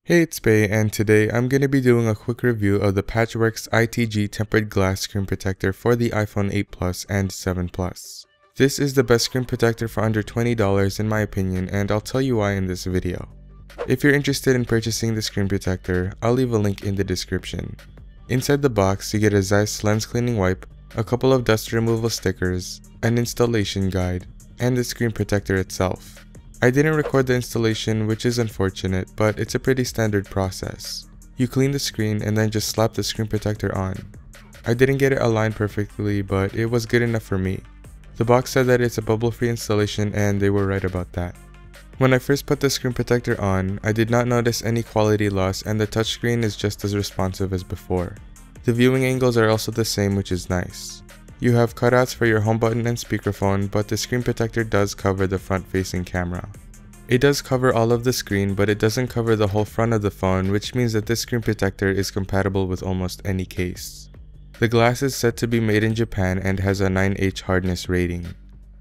Hey, it's Bey, and today I'm going to be doing a quick review of the Patchworks ITG tempered glass screen protector for the iPhone 8 Plus and 7 Plus. This is the best screen protector for under $20 in my opinion, and I'll tell you why in this video. If you're interested in purchasing the screen protector, I'll leave a link in the description. Inside the box, you get a Zeiss lens cleaning wipe, a couple of dust removal stickers, an installation guide, and the screen protector itself. I didn't record the installation, which is unfortunate, but it's a pretty standard process. You clean the screen and then just slap the screen protector on. I didn't get it aligned perfectly, but it was good enough for me. The box said that it's a bubble-free installation, and they were right about that. When I first put the screen protector on, I did not notice any quality loss, and the touchscreen is just as responsive as before. The viewing angles are also the same, which is nice. You have cutouts for your home button and speakerphone, but the screen protector does cover the front-facing camera. It does cover all of the screen, but it doesn't cover the whole front of the phone, which means that this screen protector is compatible with almost any case. The glass is said to be made in Japan and has a 9H hardness rating.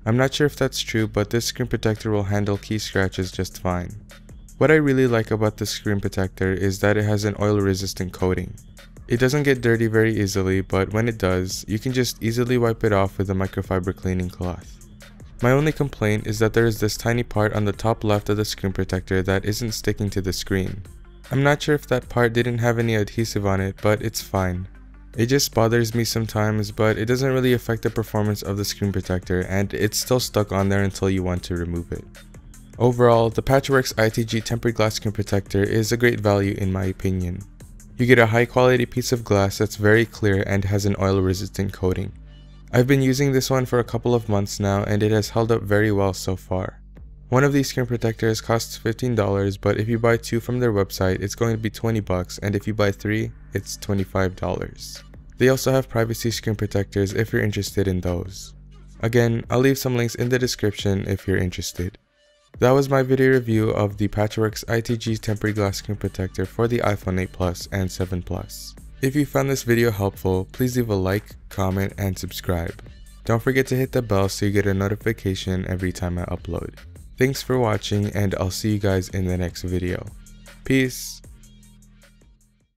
I'm not sure if that's true, but this screen protector will handle key scratches just fine. What I really like about this screen protector is that it has an oil-resistant coating. It doesn't get dirty very easily, but when it does, you can just easily wipe it off with a microfiber cleaning cloth. My only complaint is that there is this tiny part on the top left of the screen protector that isn't sticking to the screen. I'm not sure if that part didn't have any adhesive on it, but it's fine. It just bothers me sometimes, but it doesn't really affect the performance of the screen protector, and it's still stuck on there until you want to remove it. Overall, the Patchworks ITG tempered glass screen protector is a great value in my opinion. You get a high quality piece of glass that's very clear and has an oil resistant coating. I've been using this one for a couple of months now, and it has held up very well so far. One of these screen protectors costs $15, but if you buy two from their website, it's going to be $20, and if you buy three, it's $25. They also have privacy screen protectors if you're interested in those. Again, I'll leave some links in the description if you're interested. That was my video review of the Patchworks ITG tempered glass screen protector for the iPhone 8 Plus and 7 Plus. If you found this video helpful, please leave a like, comment, and subscribe. Don't forget to hit the bell so you get a notification every time I upload. Thanks for watching, and I'll see you guys in the next video. Peace!